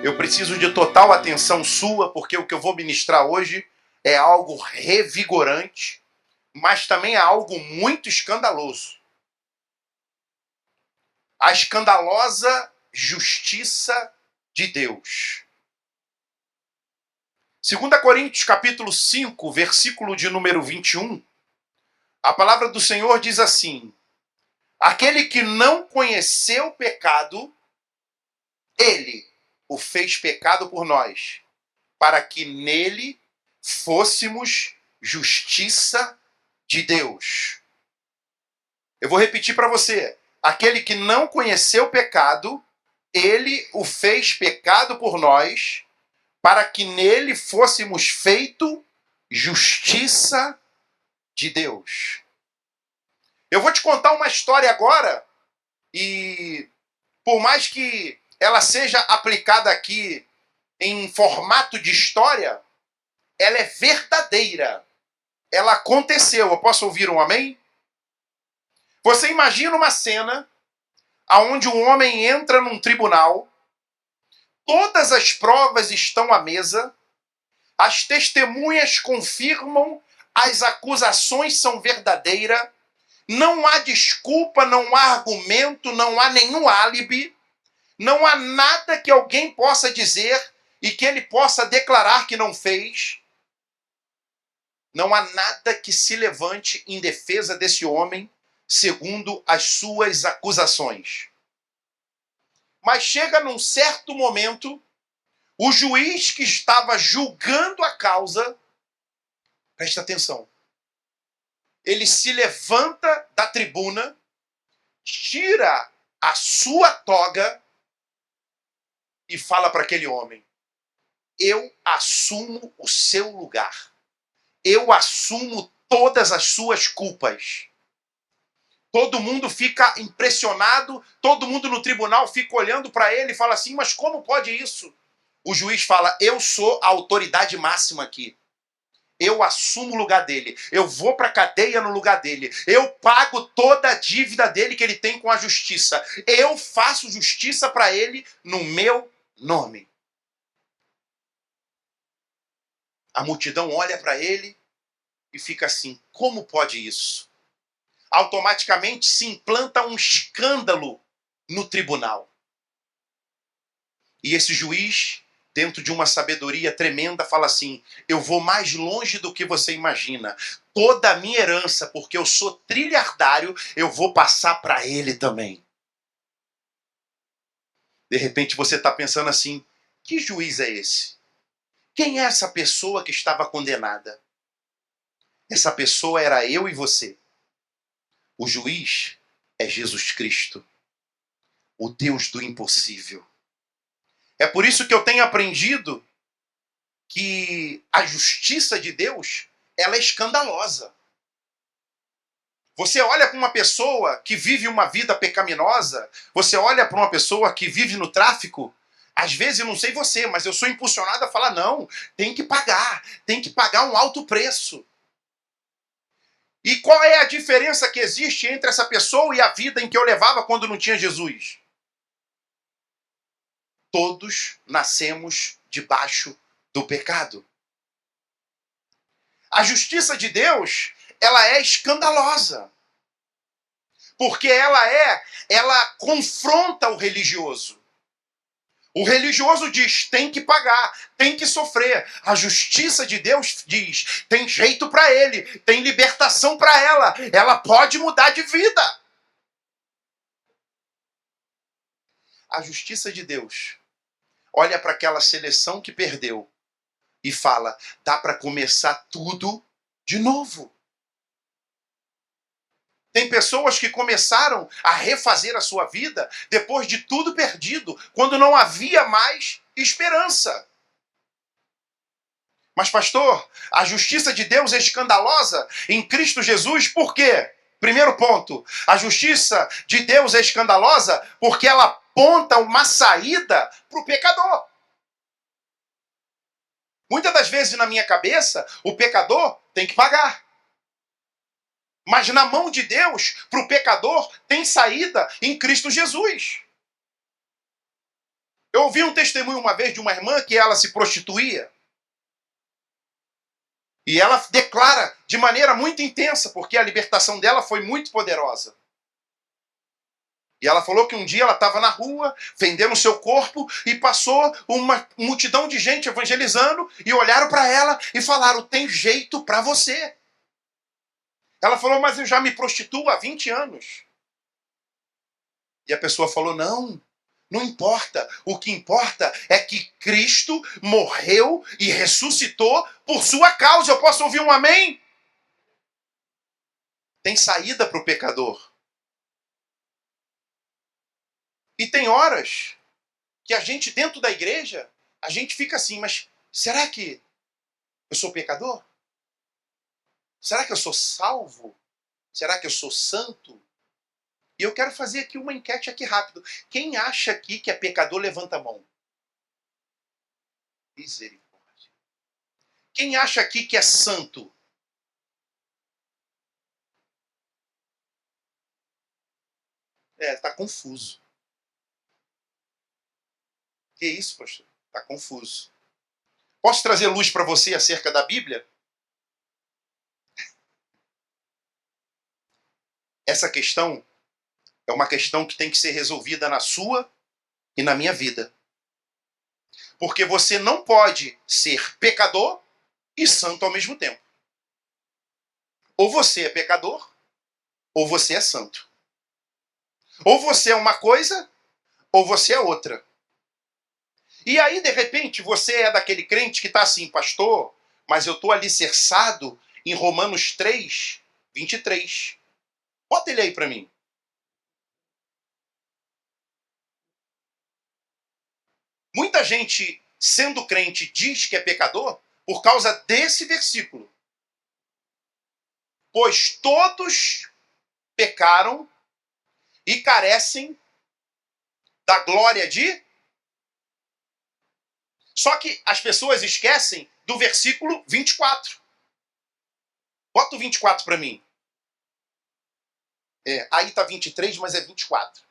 Eu preciso de total atenção sua, porque o que eu vou ministrar hoje é algo revigorante, mas também é algo muito escandaloso. A escandalosa justiça de Deus. 2 Coríntios capítulo 5, versículo de número 21, a palavra do Senhor diz assim: aquele que não conheceu o pecado, ele o fez pecado por nós, para que nele fôssemos justiça de Deus. Eu vou repetir para você. Aquele que não conheceu o pecado, ele o fez pecado por nós, para que nele fôssemos feito justiça de Deus. Eu vou te contar uma história agora, e por mais que ela seja aplicada aqui em formato de história, ela é verdadeira. Ela aconteceu. Eu posso ouvir um amém? Você imagina uma cena onde um homem entra num tribunal, todas as provas estão à mesa, as testemunhas confirmam, as acusações são verdadeiras, não há desculpa, não há argumento, não há nenhum álibi, não há nada que alguém possa dizer e que ele possa declarar que não fez. Não há nada que se levante em defesa desse homem, segundo as suas acusações. Mas chega num certo momento, o juiz que estava julgando a causa, presta atenção, ele se levanta da tribuna, tira a sua toga e fala para aquele homem: eu assumo o seu lugar. Eu assumo todas as suas culpas. Todo mundo fica impressionado, todo mundo no tribunal fica olhando para ele e fala assim: mas como pode isso? O juiz fala: eu sou a autoridade máxima aqui. Eu assumo o lugar dele. Eu vou para a cadeia no lugar dele. Eu pago toda a dívida dele que ele tem com a justiça. Eu faço justiça para ele no meu nome. A multidão olha para ele e fica assim: como pode isso? Automaticamente se implanta um escândalo no tribunal. E esse juiz, dentro de uma sabedoria tremenda, fala assim: eu vou mais longe do que você imagina. Toda a minha herança, porque eu sou trilhardário, eu vou passar para ele também. De repente você está pensando assim: que juiz é esse? Quem é essa pessoa que estava condenada? Essa pessoa era eu e você. O juiz é Jesus Cristo, o Deus do impossível. É por isso que eu tenho aprendido que a justiça de Deus, ela é escandalosa. Você olha para uma pessoa que vive uma vida pecaminosa, você olha para uma pessoa que vive no tráfico, às vezes, eu não sei você, mas eu sou impulsionado a falar: não, tem que pagar um alto preço. E qual é a diferença que existe entre essa pessoa e a vida em que eu levava quando não tinha Jesus? Todos nascemos debaixo do pecado. A justiça de Deus, ela é escandalosa. Porque ela confronta o religioso. O religioso diz: tem que pagar, tem que sofrer. A justiça de Deus diz: tem jeito para ele, tem libertação para ela pode mudar de vida. A justiça de Deus olha para aquela seleção que perdeu e fala: dá para começar tudo de novo. Tem pessoas que começaram a refazer a sua vida depois de tudo perdido, quando não havia mais esperança. Mas, pastor, a justiça de Deus é escandalosa em Cristo Jesus, por quê? Primeiro ponto, a justiça de Deus é escandalosa porque ela aponta uma saída para o pecador. Muitas das vezes na minha cabeça, o pecador tem que pagar. Mas na mão de Deus, para o pecador, tem saída em Cristo Jesus. Eu ouvi um testemunho uma vez de uma irmã que ela se prostituía. E ela declara de maneira muito intensa, porque a libertação dela foi muito poderosa. E ela falou que um dia ela estava na rua, vendendo o seu corpo, e passou uma multidão de gente evangelizando, e olharam para ela e falaram, tem jeito para você. Ela falou, mas eu já me prostituo há 20 anos. E a pessoa falou, não importa. O que importa é que Cristo morreu e ressuscitou por sua causa. Eu posso ouvir um amém? Tem saída para o pecador. E tem horas que a gente, dentro da igreja, a gente fica assim, mas será que eu sou pecador? Será que eu sou salvo? Será que eu sou santo? E eu quero fazer aqui uma enquete aqui rápido. Quem acha aqui que é pecador, levanta a mão. Misericórdia. Quem acha aqui que é santo? Tá confuso. Que isso, pastor? Tá confuso. Posso trazer luz para você acerca da Bíblia? Essa questão é uma questão que tem que ser resolvida na sua e na minha vida. Porque você não pode ser pecador e santo ao mesmo tempo. Ou você é pecador, ou você é santo. Ou você é uma coisa, ou você é outra. E aí, de repente, você é daquele crente que está assim, pastor, mas eu estou alicerçado em Romanos 3, 23. Bota ele aí para mim. Muita gente, sendo crente, diz que é pecador por causa desse versículo. Pois todos pecaram e carecem da glória de... Só que as pessoas esquecem do versículo 24. Bota o 24 para mim. Aí está 23, mas é 24.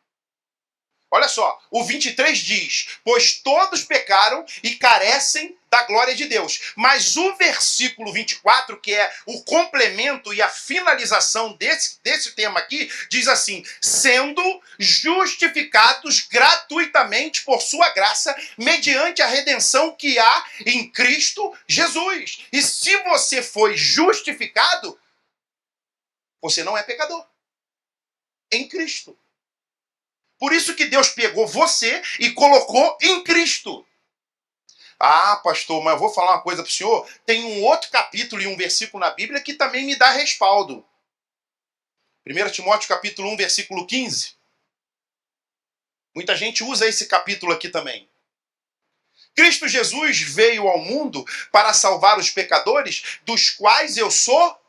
Olha só, o 23 diz, pois todos pecaram e carecem da glória de Deus. Mas o versículo 24, que é o complemento e a finalização desse tema aqui, diz assim, sendo justificados gratuitamente por sua graça, mediante a redenção que há em Cristo Jesus. E se você foi justificado, você não é pecador. Em Cristo. Por isso que Deus pegou você e colocou em Cristo. Ah, pastor, mas eu vou falar uma coisa para o senhor. Tem um outro capítulo e um versículo na Bíblia que também me dá respaldo. 1 Timóteo capítulo 1, versículo 15. Muita gente usa esse capítulo aqui também. Cristo Jesus veio ao mundo para salvar os pecadores, dos quais eu sou...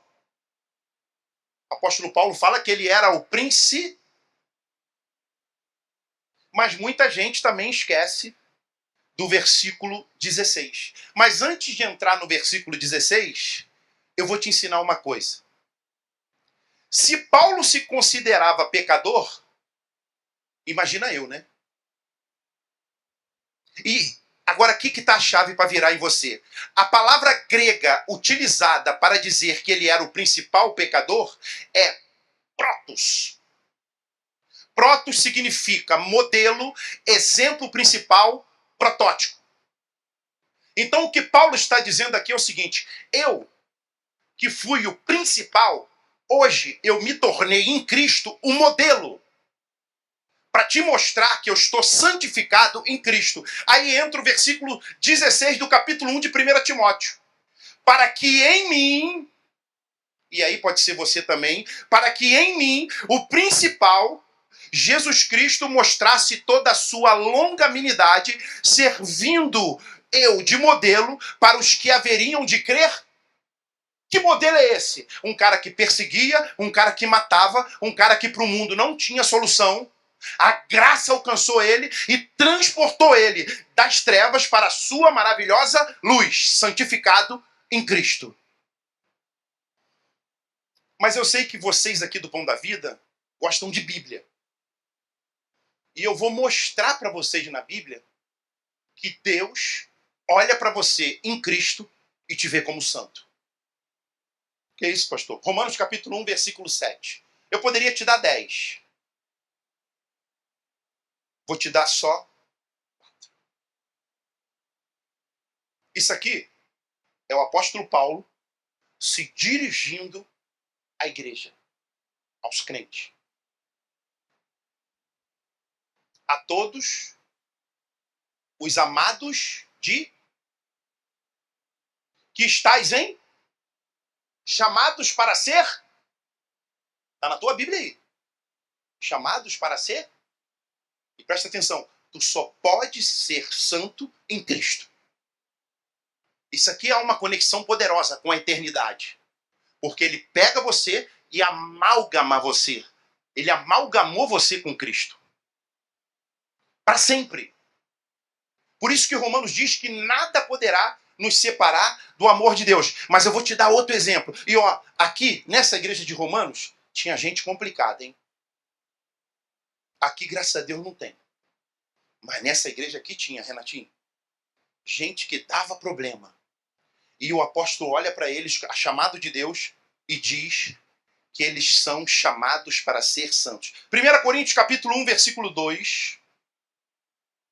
O apóstolo Paulo fala que ele era o príncipe. Mas muita gente também esquece do versículo 16. Mas antes de entrar no versículo 16, eu vou te ensinar uma coisa. Se Paulo se considerava pecador, imagina eu, né? E agora aqui que está a chave para virar em você. A palavra grega utilizada para dizer que ele era o principal pecador é protos. Protos significa modelo, exemplo principal, protótipo. Então o que Paulo está dizendo aqui é o seguinte, eu, que fui o principal, hoje eu me tornei em Cristo o modelo. Para te mostrar que eu estou santificado em Cristo. Aí entra o versículo 16 do capítulo 1 de 1 Timóteo. Para que em mim, e aí pode ser você também, para que em mim o principal... Jesus Cristo mostrasse toda a sua longanimidade, servindo eu de modelo para os que haveriam de crer. Que modelo é esse? Um cara que perseguia, um cara que matava, um cara que para o mundo não tinha solução. A graça alcançou ele e transportou ele das trevas para a sua maravilhosa luz, santificado em Cristo. Mas eu sei que vocês aqui do Pão da Vida gostam de Bíblia. E eu vou mostrar para vocês na Bíblia que Deus olha para você em Cristo e te vê como santo. Que é isso, pastor? Romanos capítulo 1, versículo 7. Eu poderia te dar 10. Vou te dar só. Isso aqui é o apóstolo Paulo se dirigindo à igreja, aos crentes. A todos os amados de que estáis em chamados para ser. Está na tua Bíblia aí. Chamados para ser. E presta atenção, tu só pode ser santo em Cristo. Isso aqui é uma conexão poderosa com a eternidade. Porque ele pega você e amalgama você. Ele amalgamou você com Cristo. Para sempre. Por isso que Romanos diz que nada poderá nos separar do amor de Deus. Mas eu vou te dar outro exemplo. E ó, aqui, nessa igreja de Romanos, tinha gente complicada, hein? Aqui, graças a Deus, não tem. Mas nessa igreja aqui tinha, Renatinho. Gente que dava problema. E o apóstolo olha para eles, chamado de Deus, e diz que eles são chamados para ser santos. 1 Coríntios capítulo 1, versículo 2.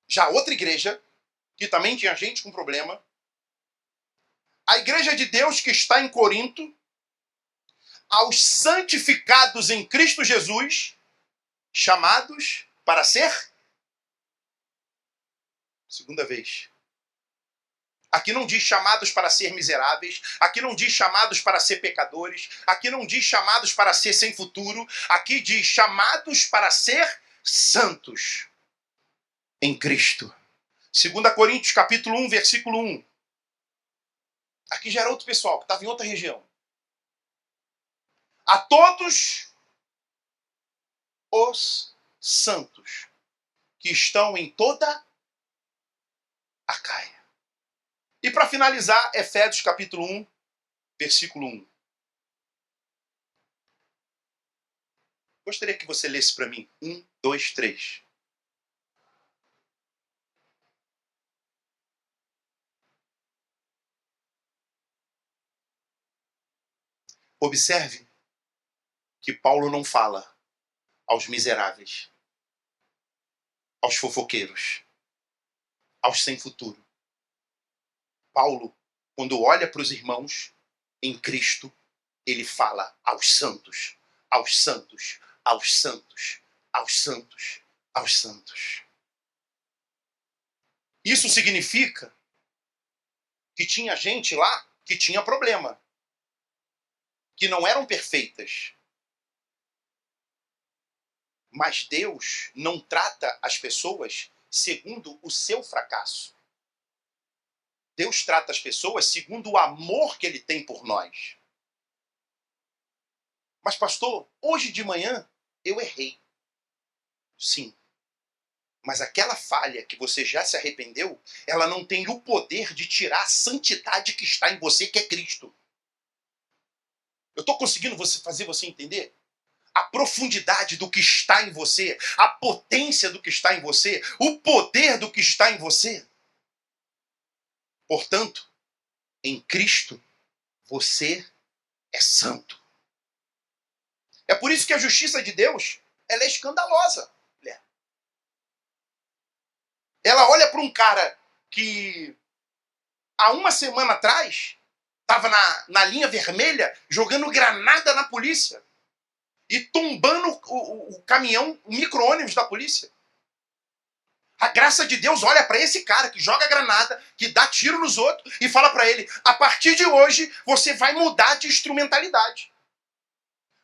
Já outra igreja, que também tinha gente com problema. A igreja de Deus que está em Corinto, aos santificados em Cristo Jesus, chamados para ser. Segunda vez. Aqui não diz chamados para ser miseráveis. Aqui não diz chamados para ser pecadores. Aqui não diz chamados para ser sem futuro. Aqui diz chamados para ser santos em Cristo. 2 Coríntios capítulo 1, versículo 1. Aqui já era outro pessoal, que estava em outra região. A todos os santos que estão em toda a Caia. E para finalizar, Efésios capítulo 1, versículo 1. Gostaria que você lesse para mim. 1, 2, 3. Observe que Paulo não fala aos miseráveis, aos fofoqueiros, aos sem futuro. Paulo, quando olha para os irmãos em Cristo, ele fala aos santos, aos santos, aos santos, aos santos, aos santos. Isso significa que tinha gente lá que tinha problema, que não eram perfeitas. Mas Deus não trata as pessoas segundo o seu fracasso. Deus trata as pessoas segundo o amor que ele tem por nós. Mas, pastor, hoje de manhã eu errei. Sim. Mas aquela falha que você já se arrependeu, ela não tem o poder de tirar a santidade que está em você, que é Cristo. Eu estou conseguindo fazer você entender? A profundidade do que está em você, a potência do que está em você, o poder do que está em você. Portanto, em Cristo, você é santo. É por isso que a justiça de Deus, ela é escandalosa. Ela olha para um cara que há uma semana atrás estava na linha vermelha jogando granada na polícia e tombando o caminhão, o micro-ônibus da polícia. A graça de Deus olha para esse cara que joga granada, que dá tiro nos outros e fala para ele, a partir de hoje você vai mudar de instrumentalidade.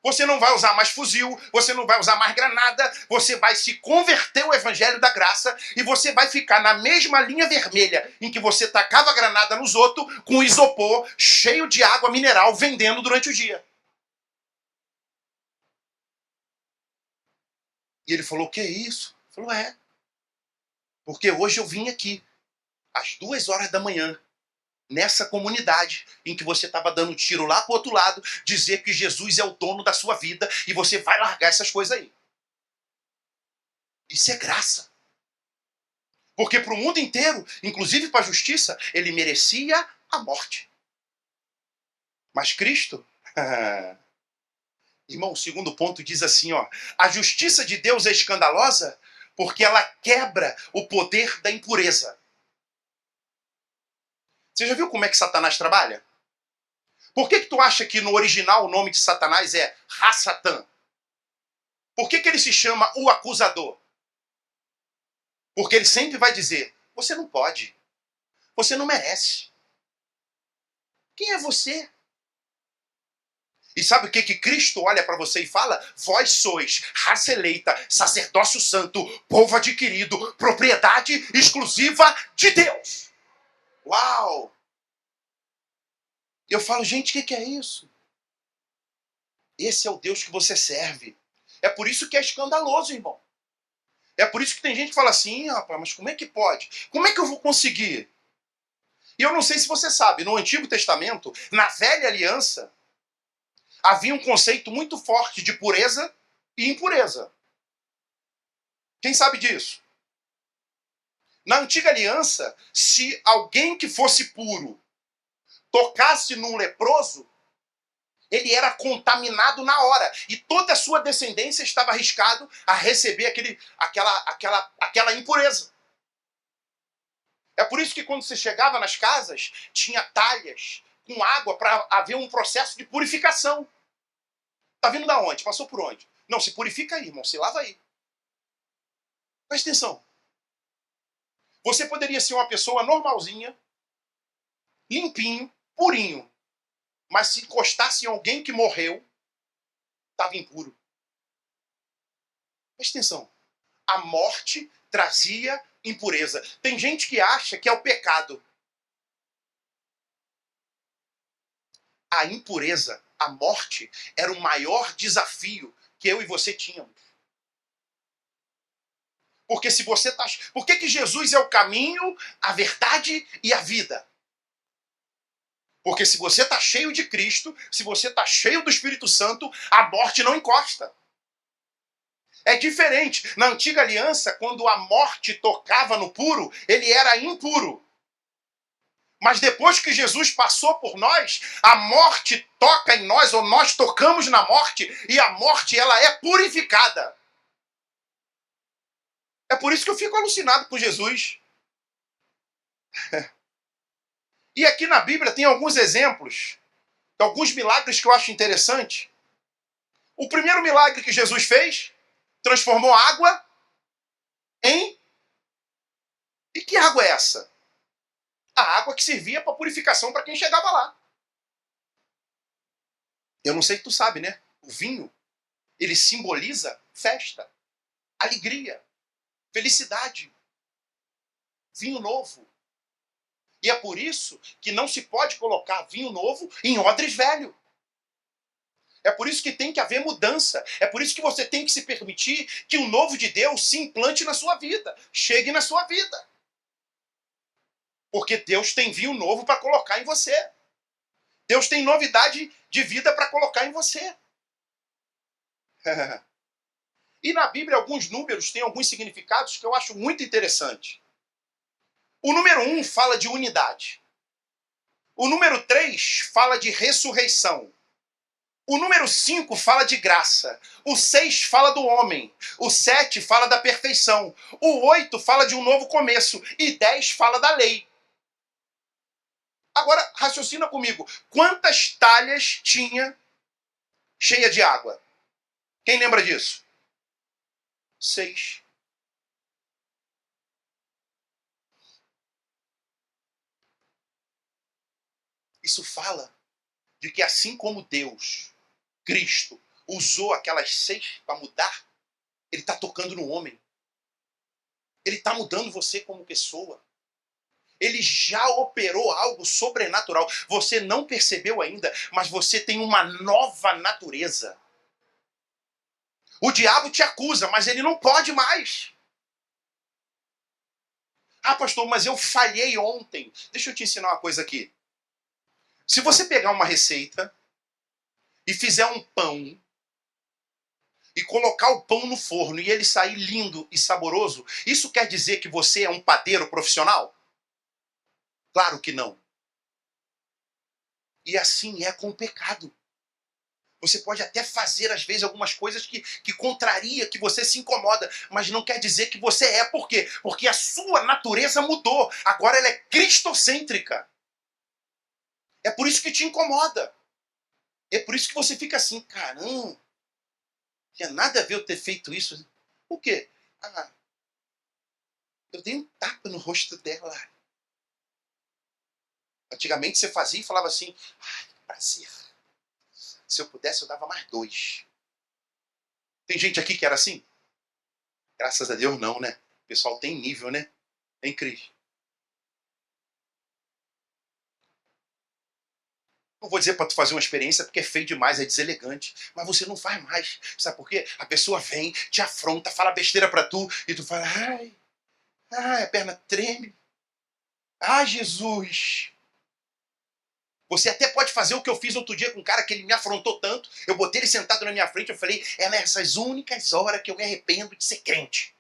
Você não vai usar mais fuzil, você não vai usar mais granada, você vai se converter ao evangelho da graça e você vai ficar na mesma linha vermelha em que você tacava granada nos outros com isopor cheio de água mineral vendendo durante o dia. E ele falou, que é isso? Ele falou, é. Porque hoje eu vim aqui, às 2h da manhã, nessa comunidade em que você estava dando tiro lá pro outro lado, dizer que Jesus é o dono da sua vida e você vai largar essas coisas aí. Isso é graça. Porque para o mundo inteiro, inclusive para a justiça, ele merecia a morte. Mas Cristo, irmão, o segundo ponto diz assim, ó, a justiça de Deus é escandalosa porque ela quebra o poder da impureza. Você já viu como é que Satanás trabalha? Por que tu acha que no original o nome de Satanás é Ha-Satã? Por que ele se chama o acusador? Porque ele sempre vai dizer, você não pode, você não merece. Quem é você? E sabe o que Cristo olha para você e fala? Vós sois raça eleita, sacerdócio santo, povo adquirido, propriedade exclusiva de Deus. Uau! Eu falo, gente, o que é isso? Esse é o Deus que você serve. É por isso que é escandaloso, irmão. É por isso que tem gente que fala assim, rapaz, mas como é que pode? Como é que eu vou conseguir? E eu não sei se você sabe, no Antigo Testamento, na Velha Aliança, havia um conceito muito forte de pureza e impureza. Quem sabe disso? Na Antiga Aliança, se alguém que fosse puro tocasse num leproso, ele era contaminado na hora. E toda a sua descendência estava arriscado a receber aquela impureza. É por isso que quando você chegava nas casas, tinha talhas com água para haver um processo de purificação. Tá vindo da onde? Passou por onde? Não, se purifica aí, irmão, se lava aí. Presta atenção. Você poderia ser uma pessoa normalzinha, limpinho, purinho, mas se encostasse em alguém que morreu, estava impuro. Presta atenção. A morte trazia impureza. Tem gente que acha que é o pecado. A impureza, a morte, era o maior desafio que eu e você tínhamos. Porque se você está... Por que Jesus é o caminho, a verdade e a vida? Porque se você está cheio de Cristo, se você está cheio do Espírito Santo, a morte não encosta. É diferente. Na antiga aliança, quando a morte tocava no puro, ele era impuro. Mas depois que Jesus passou por nós, a morte toca em nós, ou nós tocamos na morte, e a morte ela é purificada. É por isso que eu fico alucinado com Jesus. E aqui na Bíblia tem alguns exemplos, alguns milagres que eu acho interessante. O primeiro milagre que Jesus fez, transformou água em... E que água é essa? A água que servia para purificação para quem chegava lá. Eu não sei se tu sabe, né? O vinho, ele simboliza festa, alegria, felicidade, vinho novo. E é por isso que não se pode colocar vinho novo em odres velho. É por isso que tem que haver mudança. É por isso que você tem que se permitir que o novo de Deus se implante na sua vida, chegue na sua vida. Porque Deus tem vinho novo para colocar em você. Deus tem novidade de vida para colocar em você. E na Bíblia, alguns números têm alguns significados que eu acho muito interessante. O número 1 fala de unidade. O número 3 fala de ressurreição. O número 5 fala de graça. O 6 fala do homem. O 7 fala da perfeição. O 8 fala de um novo começo. E 10 fala da lei. Agora, raciocina comigo. Quantas talhas tinha cheia de água? Quem lembra disso? 6. Isso fala de que assim como Deus, Cristo, usou aquelas 6 para mudar, ele está tocando no homem. Ele está mudando você como pessoa. Ele já operou algo sobrenatural. Você não percebeu ainda, mas você tem uma nova natureza. O diabo te acusa, mas ele não pode mais. Ah, pastor, mas eu falhei ontem. Deixa eu te ensinar uma coisa aqui. Se você pegar uma receita e fizer um pão, e colocar o pão no forno e ele sair lindo e saboroso, isso quer dizer que você é um padeiro profissional? Claro que não. E assim é com o pecado. Você pode até fazer, às vezes, algumas coisas que contraria, que você se incomoda, mas não quer dizer que você é. Por quê? Porque a sua natureza mudou. Agora ela é cristocêntrica. É por isso que te incomoda. É por isso que você fica assim, caramba, tinha nada a ver eu ter feito isso. Por quê? Ah, eu dei um tapa no rosto dela. Antigamente você fazia e falava assim, ai, que prazer. Se eu pudesse, eu dava mais 2. Tem gente aqui que era assim? Graças a Deus não, né? O pessoal tem nível, né? Em Cristo. Não vou dizer para tu fazer uma experiência porque é feio demais, é deselegante. Mas você não faz mais. Sabe por quê? A pessoa vem, te afronta, fala besteira para tu e tu fala, ai, a perna treme. Ai, Jesus. Você até pode fazer o que eu fiz outro dia com um cara que ele me afrontou tanto. Eu botei ele sentado na minha frente, eu falei, é nessas únicas horas que eu me arrependo de ser crente.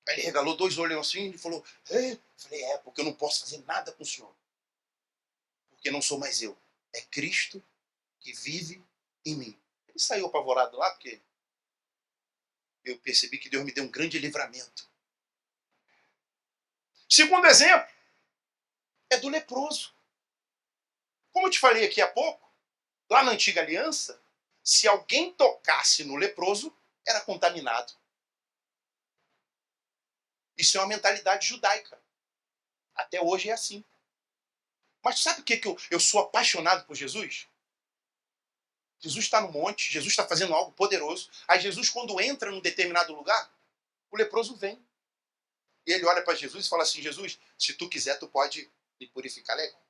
Aí ele regalou 2 olhos assim e falou, é? Eu falei, porque eu não posso fazer nada com o senhor. Porque não sou mais eu. É Cristo que vive em mim. Ele saiu apavorado lá porque eu percebi que Deus me deu um grande livramento. Segundo exemplo é do leproso. Como eu te falei aqui há pouco, lá na antiga aliança, se alguém tocasse no leproso, era contaminado. Isso é uma mentalidade judaica. Até hoje é assim. Mas sabe o que eu sou apaixonado por Jesus? Jesus está no monte, Jesus está fazendo algo poderoso. Aí Jesus, quando entra num determinado lugar, o leproso vem. E ele olha para Jesus e fala assim, Jesus, se tu quiser, tu pode me purificar legal.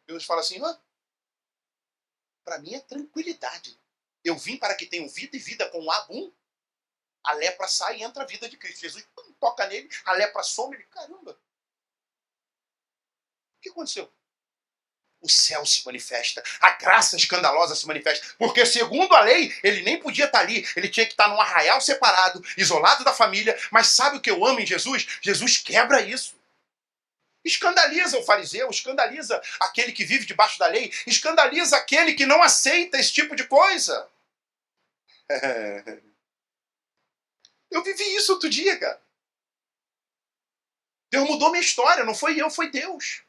Jesus fala assim, para mim é tranquilidade. Eu vim para que tenham vida e vida com abum. A lepra sai e entra a vida de Cristo. Jesus toca nele, a lepra some, ele, caramba. O que aconteceu? O céu se manifesta, a graça escandalosa se manifesta, porque segundo a lei, ele nem podia estar ali, ele tinha que estar num arraial separado, isolado da família, mas sabe o que eu amo em Jesus? Jesus quebra isso. Escandaliza o fariseu, escandaliza aquele que vive debaixo da lei, escandaliza aquele que não aceita esse tipo de coisa. Eu vivi isso outro dia, cara. Deus mudou minha história, não foi eu, foi Deus.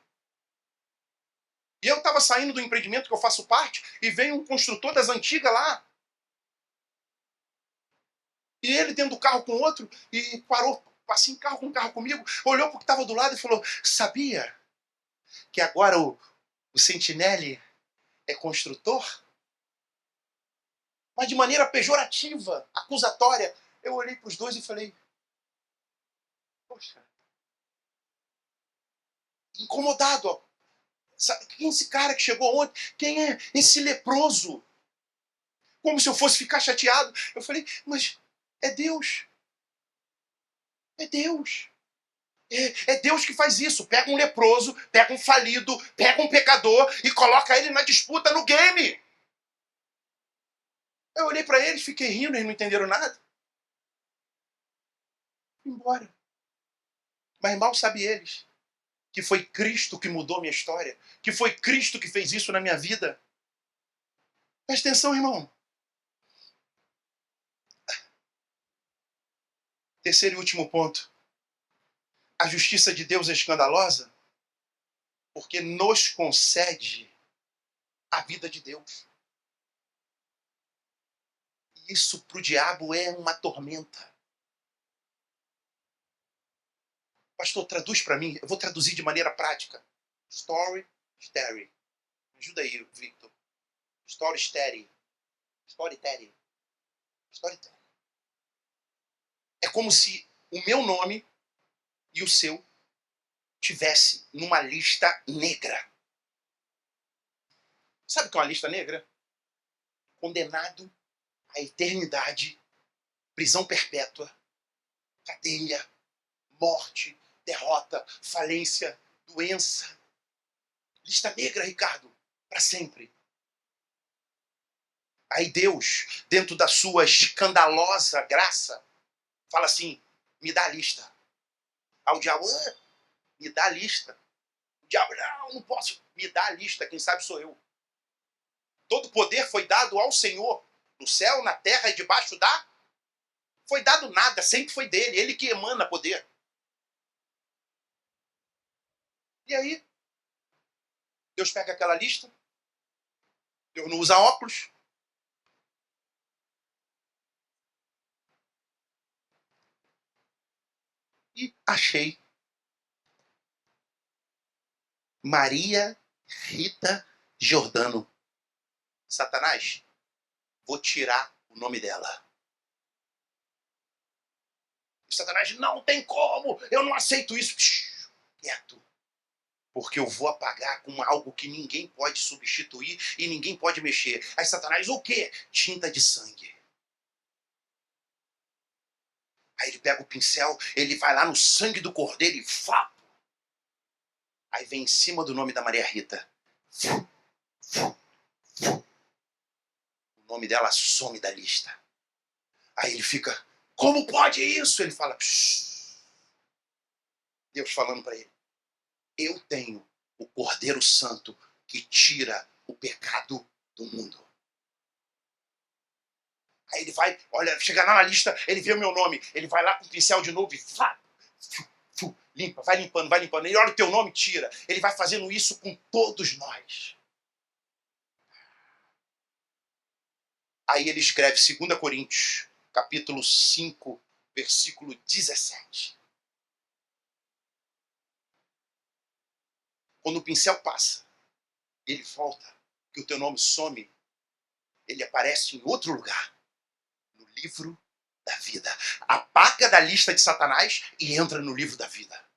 E eu estava saindo do empreendimento que eu faço parte e veio um construtor das antigas lá. E ele dentro do carro com outro e parou assim, carro com carro comigo, olhou para o que estava do lado e falou, sabia que agora o Sentinelle é construtor? Mas de maneira pejorativa, acusatória. Eu olhei para os dois e falei, poxa, incomodado. Ó. Quem é esse cara que chegou ontem? Quem é esse leproso? Como se eu fosse ficar chateado. Eu falei, mas é Deus. É Deus. É Deus que faz isso. Pega um leproso, pega um falido, pega um pecador e coloca ele na disputa no game. Eu olhei para eles, fiquei rindo, eles não entenderam nada. Fui embora. Mas mal sabem eles que foi Cristo que mudou minha história, que foi Cristo que fez isso na minha vida. Presta atenção, irmão. Terceiro e último ponto. A justiça de Deus é escandalosa porque nos concede a vida de Deus. E isso para o diabo é uma tormenta. Pastor, traduz para mim. Eu vou traduzir de maneira prática. Story, steady. Me ajuda aí, Victor. Story, steady. Storytelling. Storytelling. É como se o meu nome e o seu tivesse numa lista negra. Sabe o que é uma lista negra? Condenado à eternidade, prisão perpétua, cadeia, morte, derrota, falência, doença. Lista negra, Ricardo, para sempre. Aí Deus, dentro da sua escandalosa graça, fala assim, me dá a lista. Aí o diabo, me dá a lista. O diabo, não posso. Me dá a lista, quem sabe sou eu. Todo poder foi dado ao Senhor, no céu, na terra e debaixo da... Foi dado nada, sempre foi dele, ele que emana poder. E aí, Deus pega aquela lista, Deus não usa óculos, e achei Maria Rita Giordano. Satanás, vou tirar o nome dela. Satanás, não tem como, eu não aceito isso. Psh, quieto. Porque eu vou apagar com algo que ninguém pode substituir e ninguém pode mexer. Aí Satanás, o quê? Tinta de sangue. Aí ele pega o pincel, ele vai lá no sangue do cordeiro e fá. Aí vem em cima do nome da Maria Rita. O nome dela some da lista. Aí ele fica, como pode isso? Ele fala, psh. Deus falando para ele, eu tenho o Cordeiro Santo que tira o pecado do mundo. Aí ele vai, olha, chega lá na lista, ele vê o meu nome, ele vai lá com o pincel de novo e limpa, vai limpando, vai limpando. Ele olha o teu nome, tira. Ele vai fazendo isso com todos nós. Aí ele escreve 2 Coríntios, capítulo 5, versículo 17. Quando o pincel passa, ele volta, que o teu nome some, ele aparece em outro lugar, no livro da vida. Apaga da lista de Satanás e entra no livro da vida.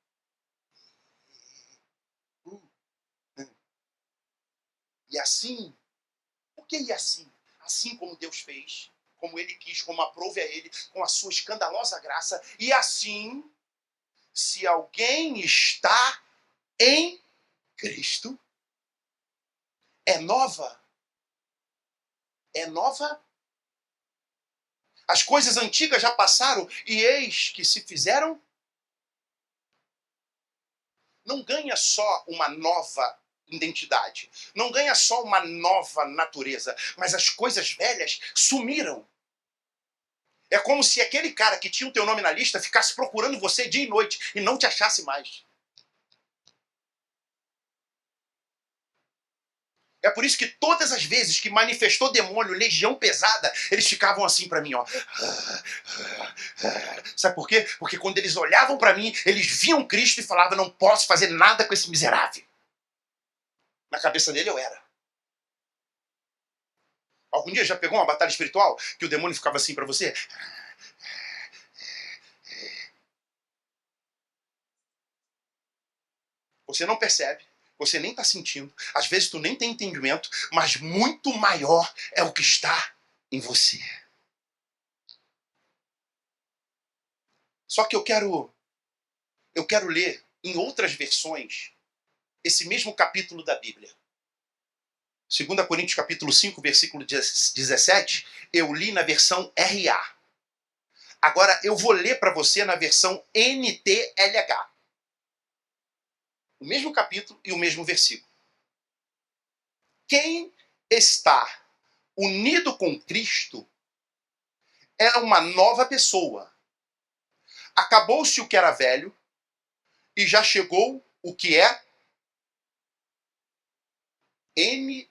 E assim, por que e assim? Assim como Deus fez, como Ele quis, como aprove a Ele, com a sua escandalosa graça. E assim, se alguém está em Cristo, é nova. É nova. As coisas antigas já passaram e eis que se fizeram. Não ganha só uma nova identidade, não ganha só uma nova natureza, mas as coisas velhas sumiram. É como se aquele cara que tinha o teu nome na lista ficasse procurando você dia e noite e não te achasse mais. É por isso que todas as vezes que manifestou demônio, legião pesada, eles ficavam assim para mim, ó. Sabe por quê? Porque quando eles olhavam para mim, eles viam Cristo e falavam, não posso fazer nada com esse miserável. Na cabeça dele eu era. Algum dia já pegou uma batalha espiritual que o demônio ficava assim para você? Você não percebe, você nem está sentindo, às vezes tu nem tem entendimento, mas muito maior é o que está em você. Só que eu quero ler em outras versões esse mesmo capítulo da Bíblia. 2 Coríntios capítulo 5, versículo 17, eu li na versão RA. Agora eu vou ler para você na versão NTLH. O mesmo capítulo e o mesmo versículo. Quem está unido com Cristo é uma nova pessoa. Acabou-se o que era velho e já chegou o que é NTLH.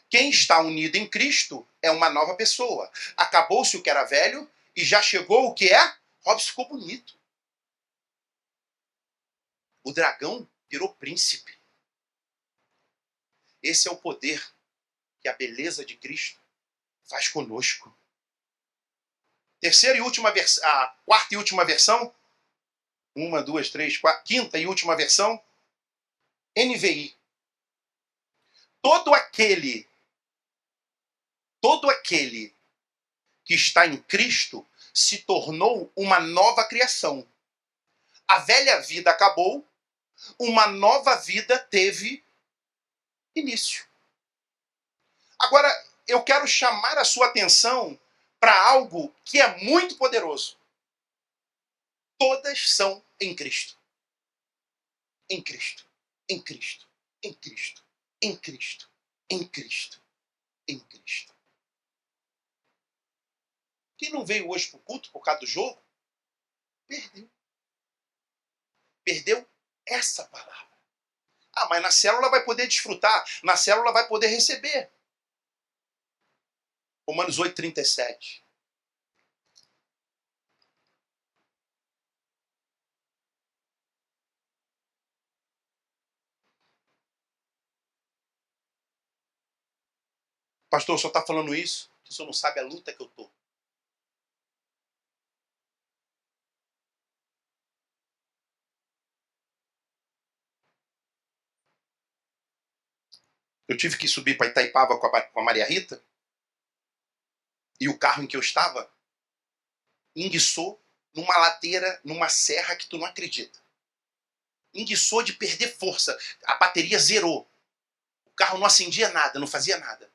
Quem está unido em Cristo é uma nova pessoa. Acabou-se o que era velho e já chegou o que é... Robson, ficou bonito. O dragão virou príncipe. Esse é o poder que a beleza de Cristo faz conosco. Terceira e última versão, a quarta e última versão, 1, 2, 3, 4, quinta e última versão, NVI. Todo aquele que está em Cristo se tornou uma nova criação. A velha vida acabou, uma nova vida teve início. Agora, eu quero chamar a sua atenção para algo que é muito poderoso. Todas são em Cristo. Em Cristo. Em Cristo. Em Cristo. Em Cristo. Em Cristo. Em Cristo. Quem não veio hoje para o culto por causa do jogo, perdeu. Perdeu essa palavra. Ah, mas na célula vai poder desfrutar. Na célula vai poder receber. Romanos 8:37. Pastor, o senhor está falando isso? O senhor não sabe a luta que eu estou. Eu tive que subir para Itaipava com a Maria Rita. E o carro em que eu estava enguiçou numa ladeira, numa serra que tu não acredita. Enguiçou de perder força. A bateria zerou. O carro não acendia nada, não fazia nada.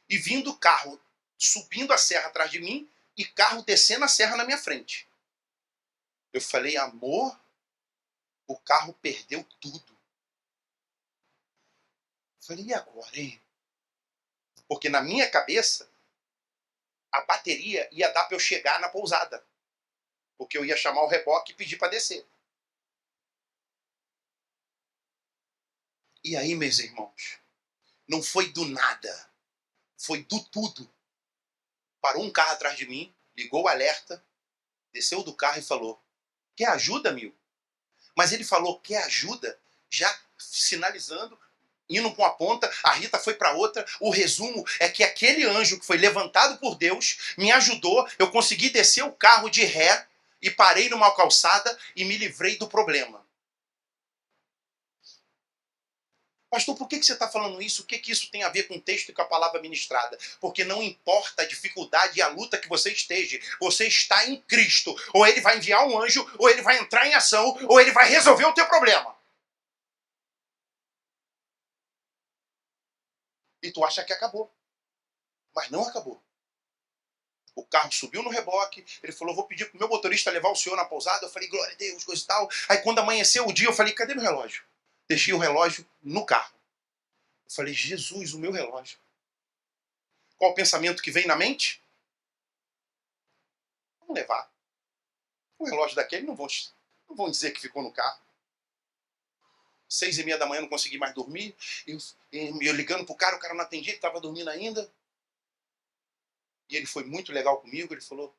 E vindo o carro subindo a serra atrás de mim e carro descendo a serra na minha frente. Eu falei, amor, o carro perdeu tudo. Eu falei, e agora, hein? Porque na minha cabeça, a bateria ia dar para eu chegar na pousada. Porque eu ia chamar o reboque e pedir para descer. E aí, meus irmãos, não foi do nada. Foi do tudo. Parou um carro atrás de mim, ligou o alerta, desceu do carro e falou, quer ajuda, amigo? Mas ele falou, quer ajuda? Já sinalizando, indo com uma ponta, a Rita foi para outra. O resumo é que aquele anjo que foi levantado por Deus me ajudou. Eu consegui descer o carro de ré e parei numa calçada e me livrei do problema. Pastor, por que você está falando isso? O que isso tem a ver com o texto e com a palavra ministrada? Porque não importa a dificuldade e a luta que você esteja, você está em Cristo. Ou ele vai enviar um anjo, ou ele vai entrar em ação, ou ele vai resolver o teu problema. E tu acha que acabou. Mas não acabou. O carro subiu no reboque, ele falou, vou pedir pro meu motorista levar o senhor na pousada. Eu falei, glória a Deus, coisa e tal. Aí quando amanheceu o dia, eu falei, cadê meu relógio? Deixei o relógio no carro. Eu falei, Jesus, o meu relógio. Qual o pensamento que vem na mente? Vamos levar. O relógio daquele não vão dizer que ficou no carro. 6:30 da manhã não consegui mais dormir. Eu ligando pro cara, o cara não atendia, ele estava dormindo ainda. E ele foi muito legal comigo, ele falou,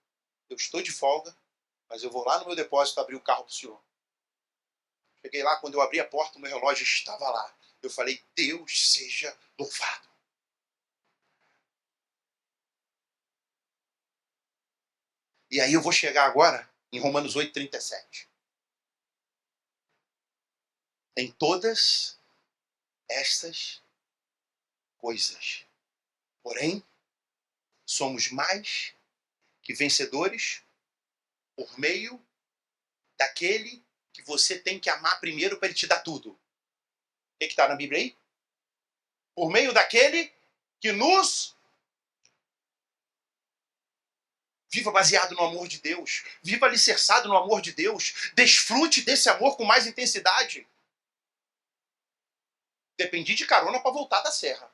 eu estou de folga, mas eu vou lá no meu depósito abrir o carro pro senhor. Cheguei lá, quando eu abri a porta, o meu relógio estava lá. Eu falei, Deus seja louvado. E aí eu vou chegar agora em Romanos 8:37. Em todas estas coisas, porém, somos mais que vencedores por meio daquele que você tem que amar primeiro para ele te dar tudo. O que está na Bíblia aí? Por meio daquele que nos... Viva baseado no amor de Deus. Viva alicerçado no amor de Deus. Desfrute desse amor com mais intensidade. Dependi de carona para voltar da serra.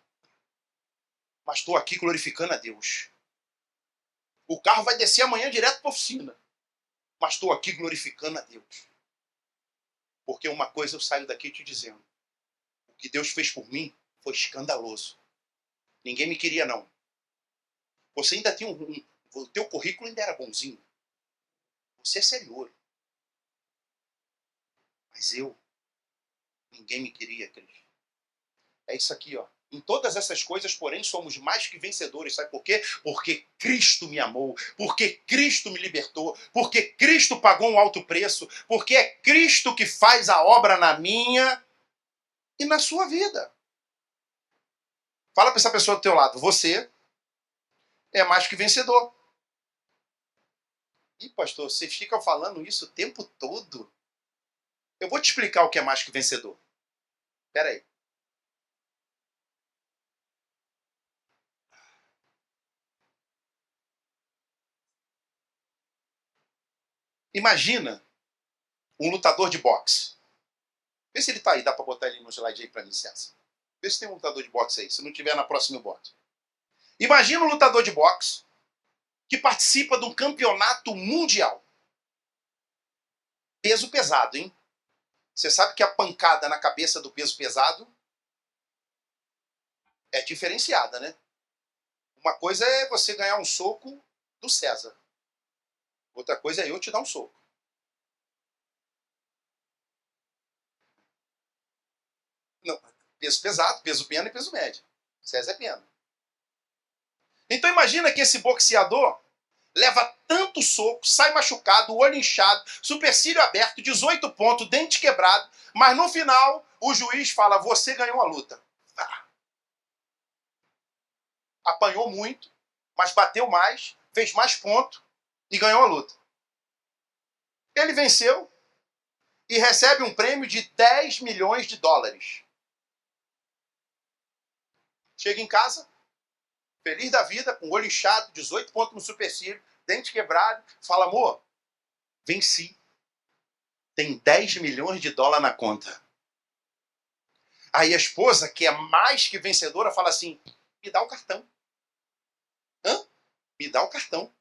Mas estou aqui glorificando a Deus. O carro vai descer amanhã direto para a oficina. Mas estou aqui glorificando a Deus. Porque uma coisa eu saio daqui te dizendo. O que Deus fez por mim foi escandaloso. Ninguém me queria, não. Você ainda tem o teu currículo ainda era bonzinho. Você é serior. Mas ninguém me queria, Cristo. É isso aqui, ó. Em todas essas coisas, porém, somos mais que vencedores. Sabe por quê? Porque Cristo me amou. Porque Cristo me libertou. Porque Cristo pagou um alto preço. Porque é Cristo que faz a obra na minha e na sua vida. Fala para essa pessoa do teu lado. Você é mais que vencedor. Ih, pastor, você fica falando isso o tempo todo. Eu vou te explicar o que é mais que vencedor. Espera aí. Imagina um lutador de boxe. Vê se ele tá aí, dá pra botar ele no slide aí pra mim, César. Vê se tem um lutador de boxe aí. Se não tiver, na próxima eu boto. Imagina um lutador de boxe que participa de um campeonato mundial. Peso pesado, hein? Você sabe que a pancada na cabeça do peso pesado é diferenciada, né? Uma coisa é você ganhar um soco do César. Outra coisa é eu te dar um soco. Não, peso pesado, peso pena e peso médio. César é pena. Então imagina que esse boxeador leva tanto soco, sai machucado, olho inchado, supercílio aberto, 18 pontos, dente quebrado, mas no final o juiz fala, você ganhou a luta. Ah. Apanhou muito, mas bateu mais, fez mais pontos e ganhou a luta. Ele venceu e recebe um prêmio de 10 milhões de dólares. Chega em casa, feliz da vida, com o olho inchado, 18 pontos no supercílio, dente quebrado, fala, amor, venci. Tem 10 milhões de dólares na conta. Aí a esposa, que é mais que vencedora, fala assim, me dá o cartão. Hã? Me dá o cartão.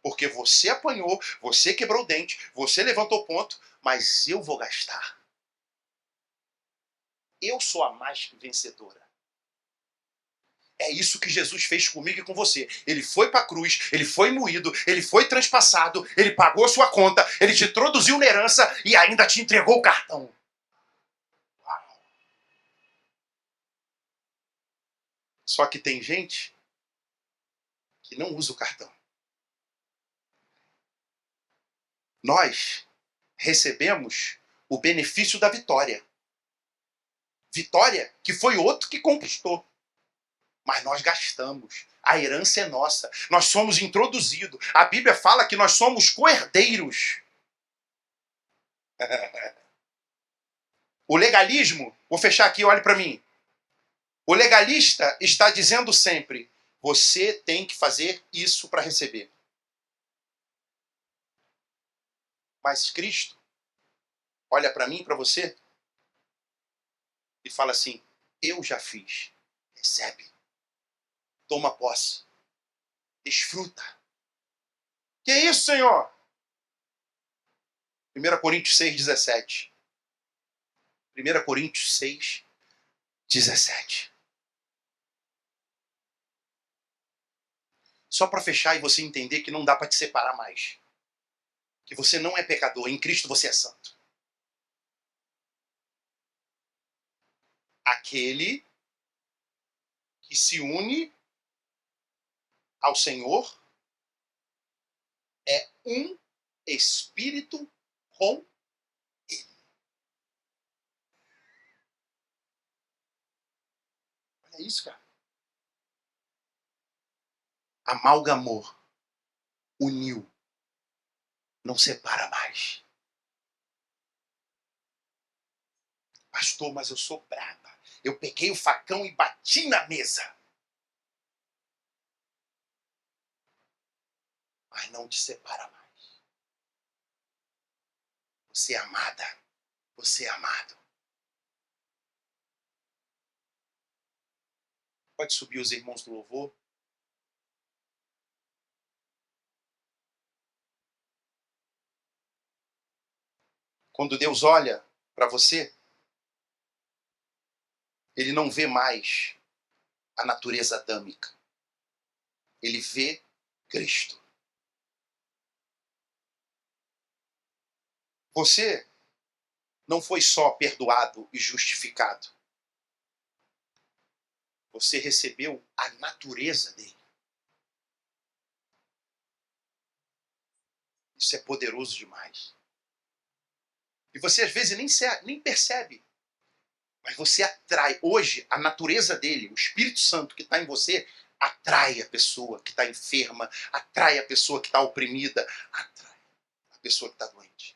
Porque você apanhou, você quebrou o dente, você levantou ponto, mas eu vou gastar. Eu sou a mais que vencedora. É isso que Jesus fez comigo e com você. Ele foi para a cruz, ele foi moído, ele foi transpassado, ele pagou sua conta, ele te introduziu na herança e ainda te entregou o cartão. Uau. Só que tem gente que não usa o cartão. Nós recebemos o benefício da vitória. Vitória que foi outro que conquistou. Mas nós gastamos. A herança é nossa. Nós somos introduzidos. A Bíblia fala que nós somos co-herdeiros. O legalismo, vou fechar aqui, olhe para mim. O legalista está dizendo sempre, você tem que fazer isso para receber. Mas Cristo olha para mim e para você e fala assim, eu já fiz. Recebe. Toma posse. Desfruta. Que é isso, Senhor? 1 Coríntios 6,17. 1 Coríntios 6,17. Só para fechar e você entender que não dá para te separar mais. Que você não é pecador. Em Cristo você é santo. Aquele que se une ao Senhor é um espírito com Ele. Olha isso, cara. Amalgamou, uniu, não separa mais. Pastor, mas eu sou braba. Eu peguei o facão e bati na mesa. Mas não te separa mais. Você é amada. Você é amado. Pode subir os irmãos do louvor. Quando Deus olha para você, Ele não vê mais a natureza adâmica. Ele vê Cristo. Você não foi só perdoado e justificado. Você recebeu a natureza dele. Isso é poderoso demais. E você às vezes nem percebe. Mas você atrai. Hoje, a natureza dele, o Espírito Santo que está em você, atrai a pessoa que está enferma, atrai a pessoa que está oprimida, atrai a pessoa que está doente.